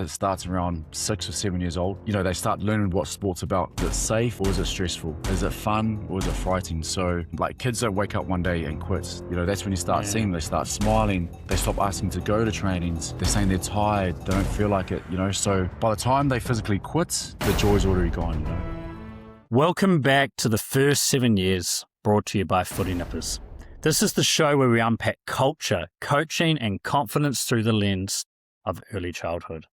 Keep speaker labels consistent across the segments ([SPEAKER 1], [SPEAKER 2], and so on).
[SPEAKER 1] it starts around 6 or 7 years old. You know, they start learning what sport's about. Is it safe or is it stressful? Is it fun or is it frightening? So like kids don't wake up one day and quit. You know, that's when you start seeing them. They start smiling. They stop asking to go to trainings. They're saying they're tired. They don't feel like it, you know. So by the time they physically quit, the joy's already gone, you know.
[SPEAKER 2] Welcome back to the first 7 years, brought to you by Footy Nippers. This is the show where we unpack culture, coaching, and confidence through the lens of early childhood.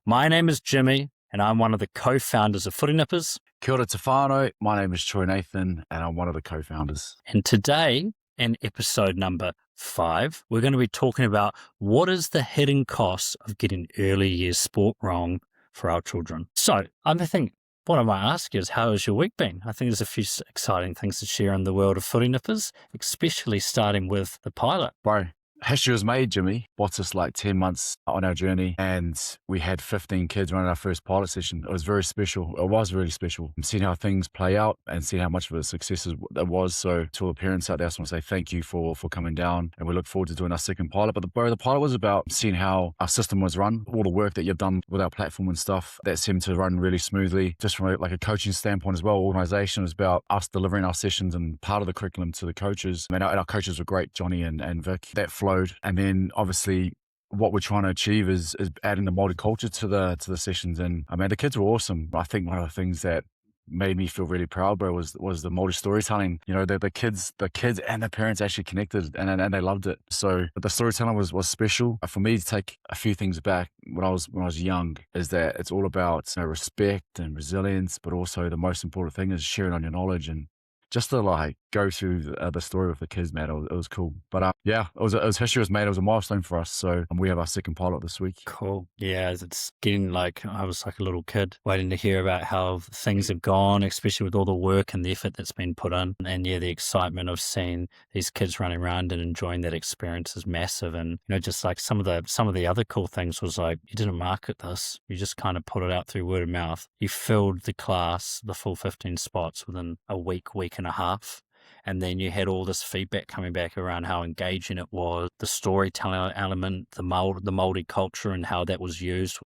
[SPEAKER 2] My name is Jimmy, and I'm one of the co-founders of Footy Nippers.
[SPEAKER 1] Kia ora te whānau. My name is Troy Nathan, and I'm one of the co-founders.
[SPEAKER 2] And today, in episode number 5, we're going to be talking about what is the hidden cost of getting early years sport wrong for our children. So, I think what I might ask you is, how has your week been? I think there's a few exciting things to share in the world of Footy Nippers, especially starting with the pilot.
[SPEAKER 1] Bro, history was made, Jimmy. Watched us like 10 months on our journey, and we had 15 kids running our first pilot session. It was very special. It was really special. Seeing how things play out and seeing how much of a success it was. So to all the parents out there, I just want to say thank you for coming down, and we look forward to doing our second pilot. But the pilot was about seeing how our system was run, all the work that you've done with our platform and stuff that seemed to run really smoothly. Just from a coaching standpoint as well, organization was about us delivering our sessions and part of the curriculum to the coaches. And our coaches were great, Johnny and Vic. That flowed. And then obviously what we're trying to achieve is adding the multiculture to the sessions. And I mean, the kids were awesome. I think one of the things that made me feel really proud, bro, was the multi storytelling. You know, the kids and the parents actually connected, and they loved it. So the storytelling was special. For me to take a few things back when I was young, is that it's all about, you know, respect and resilience, but also the most important thing is sharing on your knowledge and just to like go through the story with the kids, man. It was cool. But yeah, it was history was made. It was a milestone for us. So we have our second pilot this week.
[SPEAKER 2] Cool. Yeah, it's getting like, I was like a little kid waiting to hear about how things have gone, especially with all the work and the effort that's been put in. And yeah, the excitement of seeing these kids running around and enjoying that experience is massive. And, you know, just like some of the other cool things was like, you didn't market this. You just kind of put it out through word of mouth. You filled the class, the full 15 spots within a week and a half. And then you had all this feedback coming back around how engaging it was, the storytelling element, the multiculture and how that was used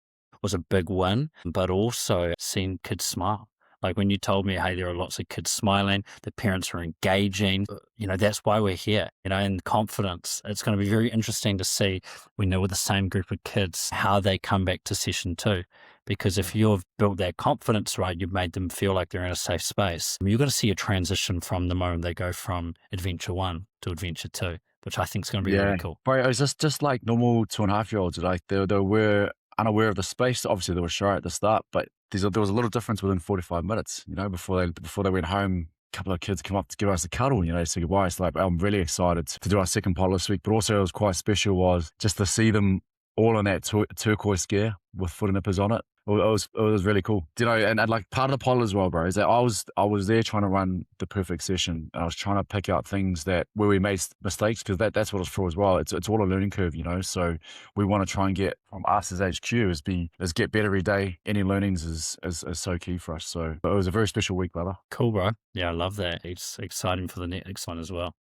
[SPEAKER 2] was a big win, but also seeing kids smile. Like when you told me, hey, there are lots of kids smiling, the parents are engaging, you know, that's why we're here, you know, and confidence. It's going to be very interesting to see, we know with the same group of kids, how they come back to session 2. Because if you've built that confidence, right, you've made them feel like they're in a safe space, you're going to see a transition from the moment they go from adventure 1 to adventure 2, which I think is going to be really cool.
[SPEAKER 1] Bro, it was just like normal 2.5-year-olds. Like they were unaware of the space. Obviously, they were shy at the start, but there was a little difference within 45 minutes, you know, before they went home. A couple of kids come up to give us a cuddle, you know, say goodbye. It's like, I'm really excited to do our second pilot this week, but also it was quite special was just to see them all in that turquoise gear with Footy Nippers on it. It was really cool, you know, and like part of the pilot as well, bro, is that I was there trying to run the perfect session, and I was trying to pick out things where we made mistakes, because that's what it's for as well. It's all a learning curve, you know. So we want to try and get from us as HQ is get better every day. Any learnings is so key for us. So it was a very special week, brother.
[SPEAKER 2] Cool, bro. Yeah, I love that. It's exciting for the next one as well.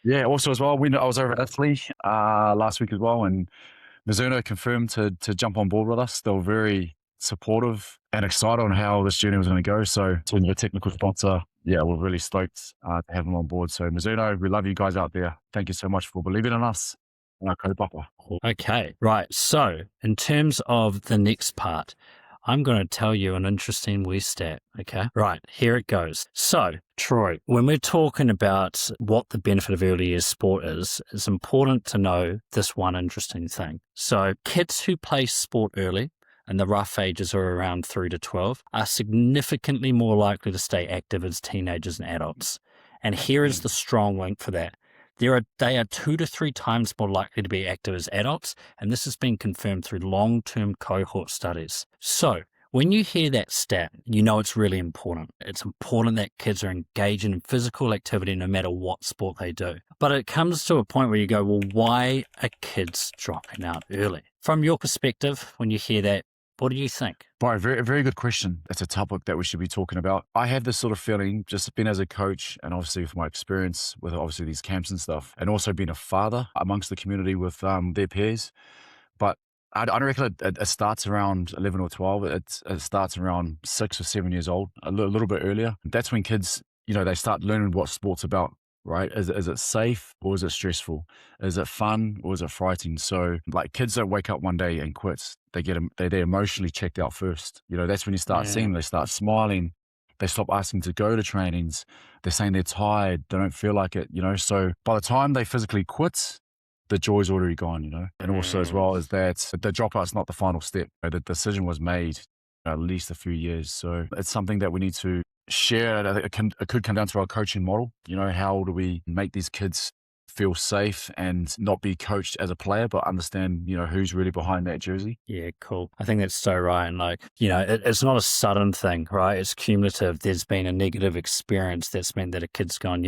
[SPEAKER 1] Yeah. Also as well, I was over at Italy last week as well, and Mizuno confirmed to jump on board with us. They were very supportive and excited on how this journey was going to go. So to the technical sponsor, yeah, we're really stoked to have them on board. So Mizuno, we love you guys out there. Thank you so much for believing in us and our co-papa.
[SPEAKER 2] Okay, right. So in terms of the next part, I'm going to tell you an interesting wee stat, okay? Right, here it goes. So, Troy, when we're talking about what the benefit of early years sport is, it's important to know this one interesting thing. So, kids who play sport early, and the rough ages are around 3 to 12, are significantly more likely to stay active as teenagers and adults. And here is the strong link for that. They are 2 to 3 times more likely to be active as adults, and this has been confirmed through long-term cohort studies. So, when you hear that stat, you know it's really important. It's important that kids are engaging in physical activity no matter what sport they do. But it comes to a point where you go, well, why are kids dropping out early? From your perspective, when you hear that, what do you think?
[SPEAKER 1] Bro, very, very good question. It's a topic that we should be talking about. I have this sort of feeling, just being as a coach and obviously with my experience with obviously these camps and stuff, and also being a father amongst the community with their peers. But I reckon it starts around 11 or 12. It starts around 6 or 7 years old, little bit earlier. That's when kids, they start learning what sport's about, right? Is it safe or is it stressful? Is it fun or is it frightening? So like kids don't wake up one day and quit. They're emotionally checked out first. That's when you start seeing
[SPEAKER 2] Yeah.
[SPEAKER 1] them. They start smiling. They stop asking to go to trainings. They're saying they're tired. They don't feel like it. So by the time they physically quit, the joy's already gone. And also as
[SPEAKER 2] Mm.
[SPEAKER 1] well as that, the dropout's not the final step. The decision was made at least a few years. So it's something that we need to share. I think it could come down to our coaching model. How do we make these kids feel safe and not be coached as a player, but understand, who's really behind that jersey?
[SPEAKER 2] Yeah, cool. I think that's so right. And it's not a sudden thing, right? It's cumulative. There's been a negative experience that's meant that a kid's gone,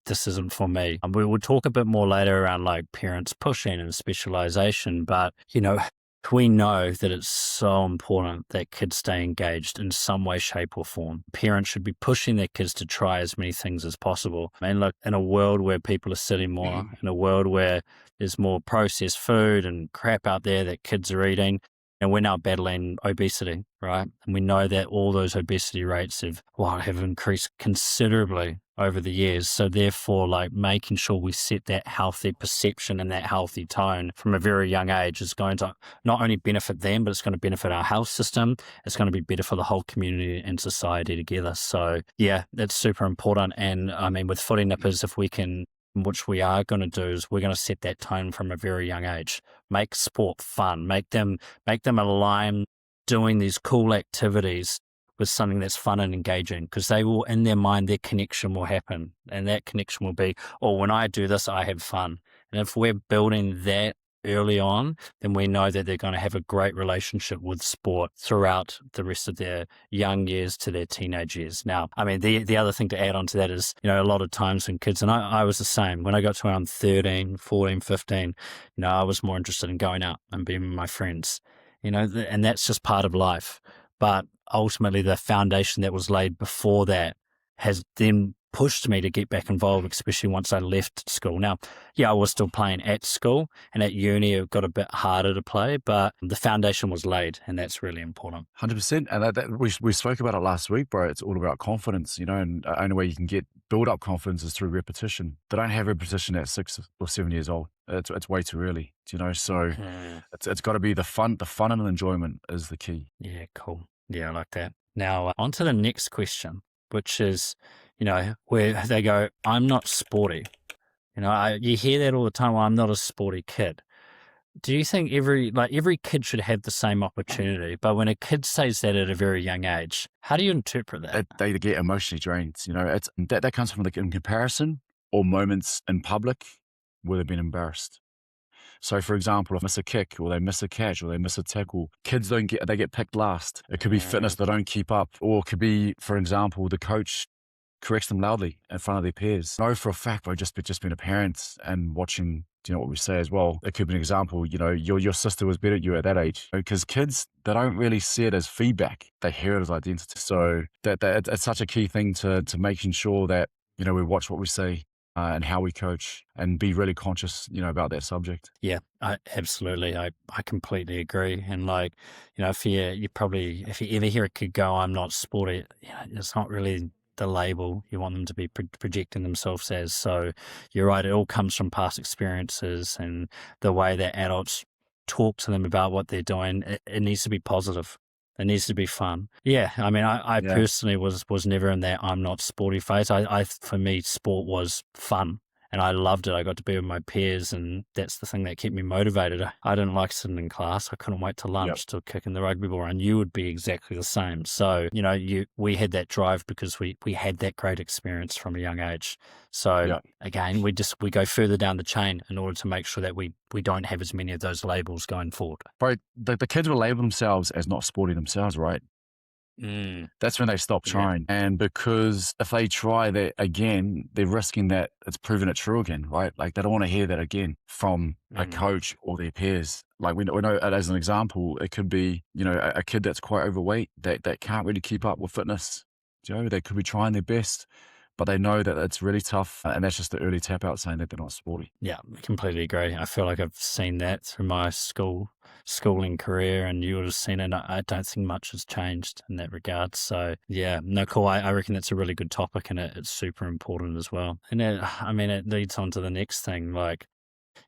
[SPEAKER 2] this isn't for me. And we will talk a bit more later around like parents pushing and specialization, but we know that it's so important that kids stay engaged in some way, shape, or form. Parents should be pushing their kids to try as many things as possible. And look, in a world where people are sitting more, in a world where there's more processed food and crap out there that kids are eating, and we're now battling obesity, right? And we know that all those obesity rates have increased considerably over the years. So therefore, like making sure we set that healthy perception and that healthy tone from a very young age is going to not only benefit them, but it's going to benefit our health system. It's going to be better for the whole community and society together. So yeah, that's super important. And I mean, with footy nippers, if we can, which we are going to do, is we're going to set that tone from a very young age. Make sport fun. Make them align doing these cool activities with something that's fun and engaging, because they will, in their mind, their connection will happen, and that connection will be, oh, when I do this, I have fun. And if we're building that early on, then we know that they're going to have a great relationship with sport throughout the rest of their young years to their teenage years. Now, I mean, the other thing to add on to that is, a lot of times when kids, and I was the same, when I got to around 13, 14, 15, I was more interested in going out and being with my friends, and that's just part of life. But ultimately, the foundation that was laid before that has then pushed me to get back involved, especially once I left school. Now, yeah, I was still playing at school, and at uni it got a bit harder to play, but the foundation was laid, and that's really important.
[SPEAKER 1] 100%. And we spoke about it last week, bro. It's all about confidence, and the only way you can build up confidence is through repetition. They don't have repetition at 6 or 7 years old. It's way too early, so it's got to be the fun and enjoyment is the key.
[SPEAKER 2] Yeah, cool. Yeah, I like that. Now, on to the next question, which is, where they go, I'm not sporty. You hear that all the time, well, I'm not a sporty kid. Do you think every kid should have the same opportunity? But when a kid says that at a very young age, how do you interpret that?
[SPEAKER 1] They get emotionally drained. That comes from in comparison or moments in public where they've been embarrassed. So, for example, if they miss a kick or they miss a catch or they miss a tackle, kids they get picked last. It could be fitness they don't keep up, or it could be, for example, the coach corrects them loudly in front of their peers. I know for a fact, I've just been a parent and watching, what we say as well. It could be an example, your sister was better at you at that age. Because kids, they don't really see it as feedback. They hear it as identity. So that it's such a key thing to making sure that, we watch what we say. And how we coach and be really conscious, about that subject.
[SPEAKER 2] Yeah, absolutely. I completely agree. And if you ever hear a kid go, I'm not sporty, it's not really the label you want them to be projecting themselves as. So you're right. It all comes from past experiences and the way that adults talk to them about what they're doing. It needs to be positive. It needs to be fun. Yeah, I mean, I personally was never in that I'm not sporty phase. For me, sport was fun, and I loved it. I got to be with my peers, and that's the thing that kept me motivated. I didn't like sitting in class. I couldn't wait to lunch to kick in the rugby ball, and you would be exactly the same. So, we had that drive because we had that great experience from a young age. So again, we go further down the chain in order to make sure that we don't have as many of those labels going forward.
[SPEAKER 1] Right. The kids will label themselves as not sporty themselves, right? That's when they stop trying. And because if they try that again, they're risking that it's proven it true again, right? Like they don't want to hear that again from a coach or their peers. Like we know as an example, it could be, a kid that's quite overweight that can't really keep up with fitness. They could be trying their best,
[SPEAKER 2] Mm.
[SPEAKER 1] but they know that it's really tough. And that's just the early tap out saying that they're not sporty.
[SPEAKER 2] Yeah, I completely agree. I feel like I've seen that through my schooling career, and you would have seen it. I don't think much has changed in that regard. So yeah, no, cool. I reckon that's a really good topic, and it's super important as well. And it leads on to the next thing, like,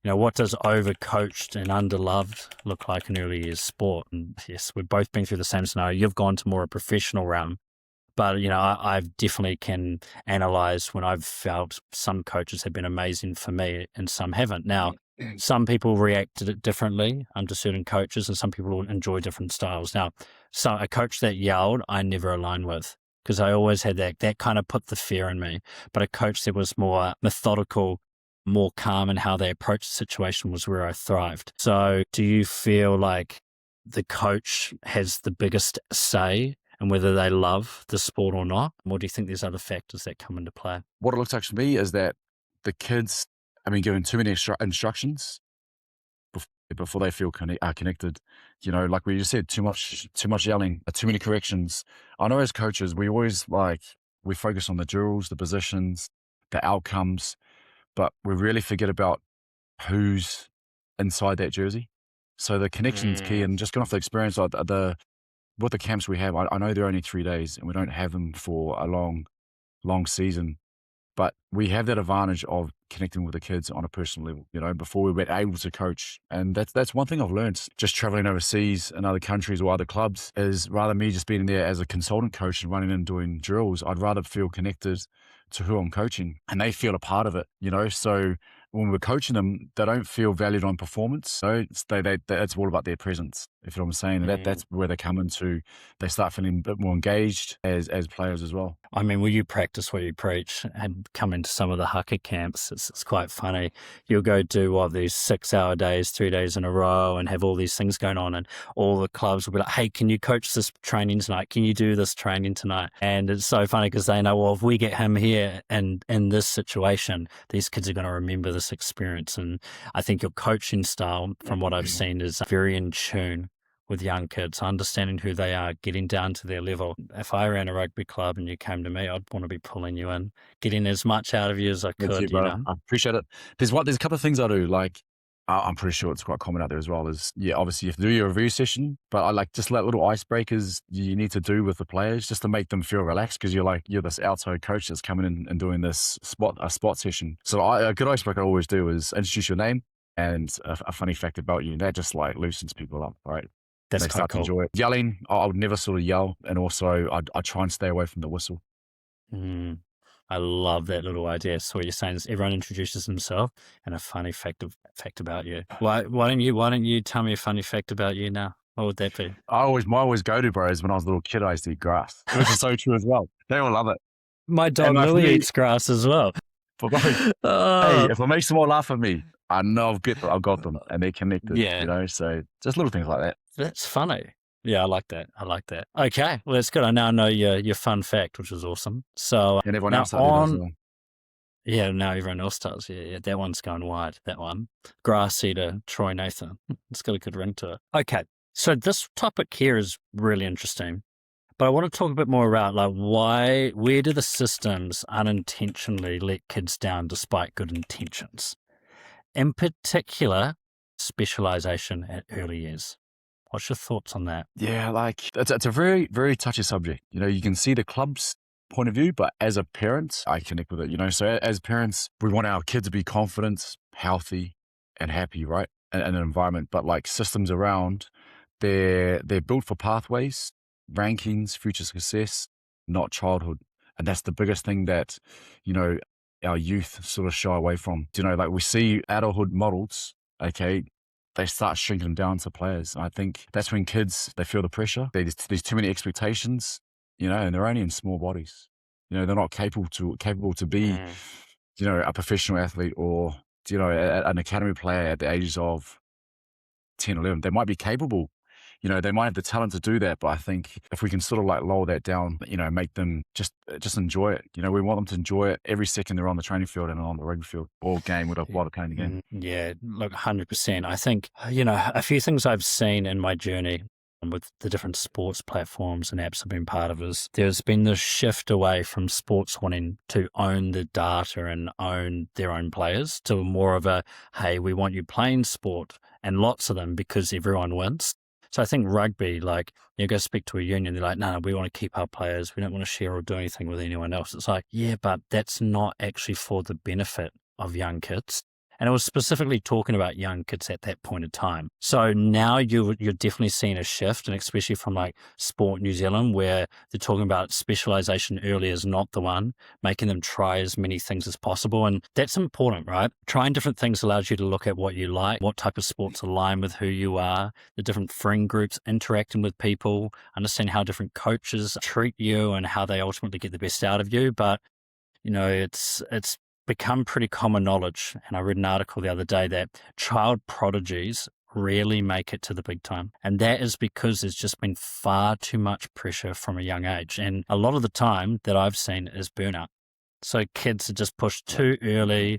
[SPEAKER 2] what does overcoached and underloved look like in early years sport? And yes, we've both been through the same scenario. You've gone to more a professional realm, but I've definitely can analyze when I've felt some coaches have been amazing for me and some haven't. Now, some people react to it differently to certain coaches, and some people enjoy different styles. Now, so a coach that yelled, I never align with, because I always had that kind of put the fear in me. But a coach that was more methodical, more calm in how they approached the situation was where I thrived. So do you feel like the coach has the biggest say and whether they love the sport or not? Or do you think there's other factors that come into play?
[SPEAKER 1] What it looks like to me is that the kids have been given too many instructions before they feel connected. Like we just said, too much yelling, too many corrections. I know as coaches, we always we focus on the drills, the positions, the outcomes, but we really forget about who's inside that jersey. So the connection's key, and just going off the experience, with the camps we have, I know they're only 3 days, and we don't have them for a long season. But we have that advantage of connecting with the kids on a personal level, before we were able to coach. And that's one thing I've learned just traveling overseas in other countries or other clubs, is rather me just being there as a consultant coach and running and doing drills, I'd rather feel connected to who I'm coaching and they feel a part of it, So when we're coaching them, they don't feel valued on performance. So it's all about their presence, if you know what I'm saying. And that's where they come into, they start feeling a bit more engaged as players as well.
[SPEAKER 2] I mean, you practice what you preach and come into some of the haka camps. It's quite funny. You'll go do these 6-hour days, 3 days in a row, and have all these things going on. And all the clubs will be like, hey, can you coach this training tonight? Can you do this training tonight? And it's so funny because they know, well, if we get him here and in this situation, these kids are going to remember this experience. And I think your coaching style, from what I've seen, is very in tune with young kids, understanding who they are, getting down to their level. If I ran a rugby club and you came to me, I'd want to be pulling you in, getting as much out of you as I could.
[SPEAKER 1] I appreciate it. There's a couple of things I do. I'm pretty sure it's quite common out there as well. Obviously you have to do your review session, but I just little icebreakers you need to do with the players just to make them feel relaxed, because you're this outside coach that's coming in and doing this spot session. So a good icebreaker I always do is introduce your name and a funny fact about you. That just loosens people up, right?
[SPEAKER 2] That's
[SPEAKER 1] they start to enjoy it. Yelling, I would never sort of yell, and also I try and stay away from the whistle.
[SPEAKER 2] I love that little idea. So what you're saying is everyone introduces himself and a funny fact about you. Why don't you tell me a funny fact about you now? What would that be?
[SPEAKER 1] My always go to, bro, is when I was a little kid, I used to eat grass, which is so true as well. They all love it.
[SPEAKER 2] My dog Louie eats grass as well.
[SPEAKER 1] Hey, if it makes them all laugh at me, I know I've got them and they're connected, so just little things like that.
[SPEAKER 2] That's funny. Yeah, I like that. Okay, well, that's good. I now know your fun fact, which is awesome. So,
[SPEAKER 1] and everyone else does well.
[SPEAKER 2] Yeah, now everyone else does. Yeah, that one's going wide, that one. Grass eater, Troy Nathan. It's got a good ring to it. Okay, so this topic here is really interesting, but I want to talk a bit more about where do the systems unintentionally let kids down despite good intentions? In particular, specialization at early years. What's your thoughts on that?
[SPEAKER 1] Yeah, it's a very, very touchy subject. You can see the club's point of view, but as a parent, I connect with it. So as parents, we want our kids to be confident, healthy, and happy, right? In an environment, but systems around, they're built for pathways, rankings, future success, not childhood. And that's the biggest thing that, our youth sort of shy away from. We see adulthood models, okay, they start shrinking down to players. And I think that's when kids, they feel the pressure. There's too many expectations, and they're only in small bodies. They're not capable to be, a professional athlete or, an academy player at the ages of 10, 11. They might be capable, they might have the talent to do that. But I think if we can sort of lower that down, make them just enjoy it. We want them to enjoy it every second they're on the training field and on the rugby field or game while they're playing the game.
[SPEAKER 2] Yeah, look, 100%. I think, a few things I've seen in my journey with the different sports platforms and apps I've been part of is there's been this shift away from sports wanting to own the data and own their own players to more of a, hey, we want you playing sport and lots of them because everyone wins. So I think rugby, like, you go speak to a union, they're like, no, we want to keep our players. We don't want to share or do anything with anyone else. It's like, yeah, but that's not actually for the benefit of young kids. And it was specifically talking about young kids at that point in time. So now you're definitely seeing a shift, and especially from like Sport New Zealand, where they're talking about specialization early is not the one, making them try as many things as possible. And that's important, right? Trying different things allows you to look at what you like, what type of sports align with who you are, the different friend groups, interacting with people, understand how different coaches treat you and how they ultimately get the best out of you. But it's become pretty common knowledge, and I read an article the other day that child prodigies rarely make it to the big time. And that is because there's just been far too much pressure from a young age. And a lot of the time that I've seen is burnout. So kids are just pushed too early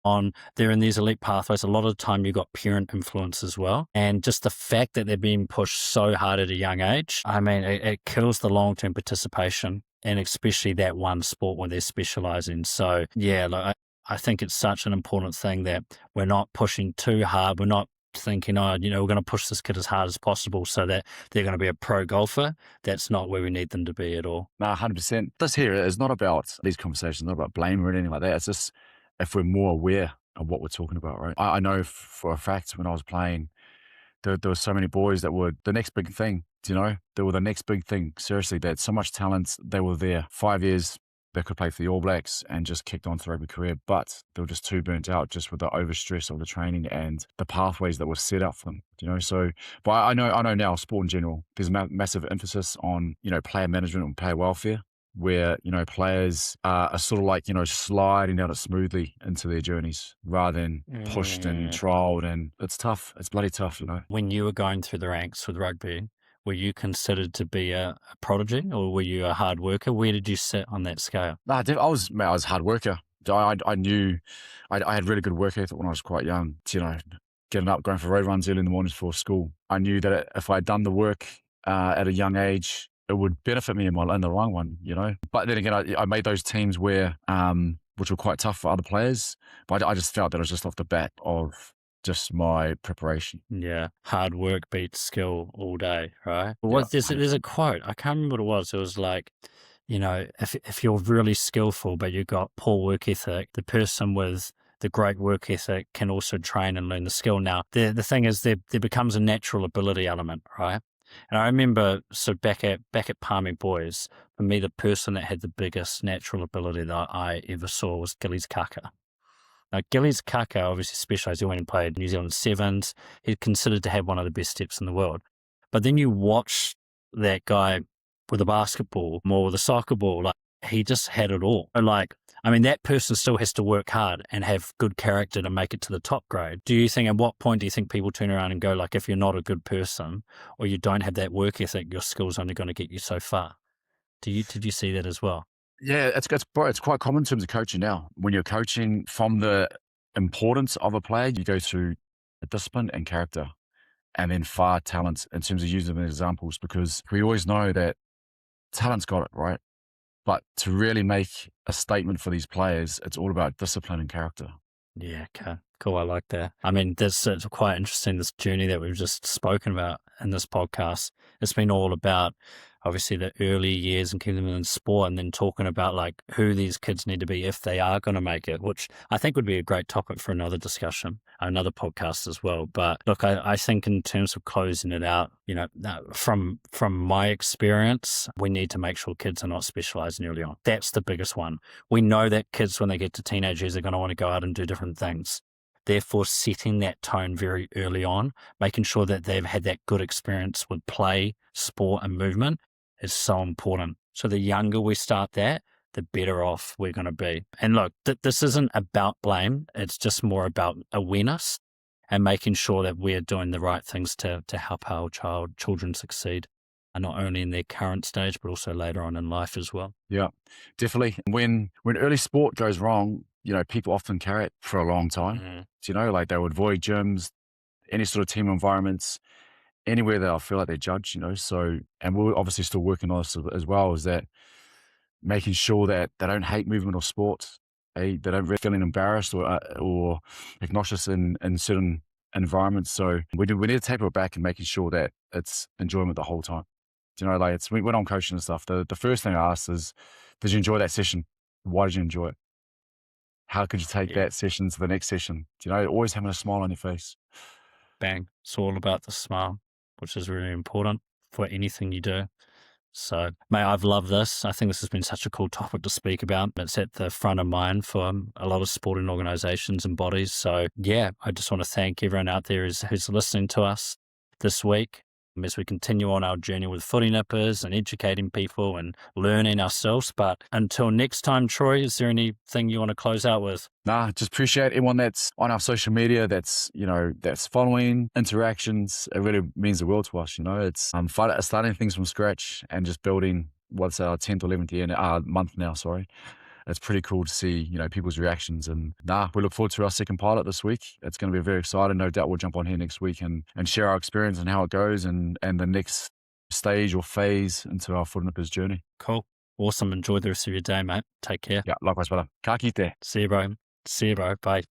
[SPEAKER 2] on. They're in these elite pathways. A lot of the time you've got parent influence as well. And just the fact that they're being pushed so hard at a young age, I mean, it kills the long-term participation, and especially that one sport where they're specializing. So yeah, like, I think it's such an important thing that we're not pushing too hard. We're not thinking, we're going to push this kid as hard as possible so that they're going to be a pro golfer. That's not where we need them to be at all.
[SPEAKER 1] No, 100%. This here is not about these conversations, not about blame or anything like that. It's just if we're more aware of what we're talking about, right? I know for a fact when I was playing, there were so many boys that were the next big thing, They were the next big thing. Seriously, they had so much talent. They were there 5 years. They could play for the All Blacks and just kicked on to rugby career, but they were just too burnt out just with the overstress of the training and the pathways that were set up for them, So, but I know now, sport in general, there's a massive emphasis on, player management and player welfare, where, players are sort of like, sliding down it smoothly into their journeys rather than pushed and trialed. And it's tough. It's bloody tough,
[SPEAKER 2] When you were going through the ranks with rugby, were you considered to be a prodigy, or were you a hard worker? Where did you sit on that scale?
[SPEAKER 1] Nah, I was a hard worker. I knew I had really good work ethic when I was quite young. Getting up, going for road runs early in the mornings before school. I knew that if I'd done the work at a young age, it would benefit me in the long run, But then again, I made those teams where, which were quite tough for other players. But I just felt that it was just off the bat of just my preparation.
[SPEAKER 2] Yeah, hard work beats skill all day, right? There's a quote, I can't remember what it was. It was like, if you're really skillful but you've got poor work ethic, the person with the great work ethic can also train and learn the skill. Now, the thing is, there becomes a natural ability element, right? And I remember, so back at Palmy Boys, for me, the person that had the biggest natural ability that I ever saw was Gillies Kaka. Now, Gillies Kaka obviously specialised. He went and played New Zealand Sevens. He's considered to have one of the best steps in the world. But then you watch that guy with a basketball, more with a soccer ball, like, he just had it all. That person still has to work hard and have good character to make it to the top grade. At what point do you think people turn around and go, like, if you're not a good person or you don't have that work ethic, your skill's only going to get you so far? Did you see that as well?
[SPEAKER 1] Yeah, it's quite common in terms of coaching now. When you're coaching from the importance of a player, you go through discipline and character, and then talent in terms of using them as examples, because we always know that talent's got it, right? But to really make a statement for these players, it's all about discipline and character.
[SPEAKER 2] Yeah, okay. Cool, I like that. It's quite interesting, this journey that we've just spoken about in this podcast. It's been all about, obviously, the early years and keeping them in sport, and then talking about like who these kids need to be if they are going to make it, which I think would be a great topic for another discussion, another podcast as well. But look, I think in terms of closing it out, from my experience, we need to make sure kids are not specializing early on. That's the biggest one. We know that kids, when they get to teenagers, are going to want to go out and do different things. Therefore, setting that tone very early on, making sure that they've had that good experience with play, sport, and movement is so important. So the younger we start that, the better off we're going to be. And look, this isn't about blame. It's just more about awareness and making sure that we're doing the right things to help our children succeed, and not only in their current stage, but also later on in life as well.
[SPEAKER 1] Yeah, definitely. When early sport goes wrong, people often carry it for a long time.
[SPEAKER 2] Mm-hmm.
[SPEAKER 1] Like they would avoid gyms, any sort of team environments. anywhere that I feel like they're judged, you know. So, and we're obviously still working on this as well, is that making sure that they don't hate movement or sports. They don't really feeling embarrassed or obnoxious in certain environments. So we need to taper it back and making sure that it's enjoyment the whole time. Do you know, like it's when I'm coaching and stuff, the first thing I ask is, did you enjoy that session? Why did you enjoy it? How could you take
[SPEAKER 2] Yeah,
[SPEAKER 1] that session to the next session? Do you know, always having a smile on your face.
[SPEAKER 2] bang. It's all about the smile, which is really important for anything you do. So, mate, I've loved this. I think this has been such a cool topic to speak about. It's at the front of mind for a lot of sporting organizations and bodies. So, yeah, I just want to thank everyone out there who's listening to us this week as we continue on our journey with footy nippers and educating people and learning ourselves. But until next time, Troy, is there anything you want to close out with?
[SPEAKER 1] Nah, just appreciate everyone that's on our social media, that's, you know, that's following interactions. It really means the world to us, you know. It's starting things from scratch and just building what's our 10th or 11th year, month now, sorry. It's pretty cool to see, you know, people's reactions. And we look forward to our second pilot this week. It's going to be very exciting. No doubt we'll jump on here next week and share our experience and how it goes and the next stage or phase into our foot nippers journey.
[SPEAKER 2] Cool. Awesome. Enjoy the rest of your day, mate. Take care.
[SPEAKER 1] Yeah, likewise, brother. Ka kite.
[SPEAKER 2] See you, bro. See you, bro. Bye.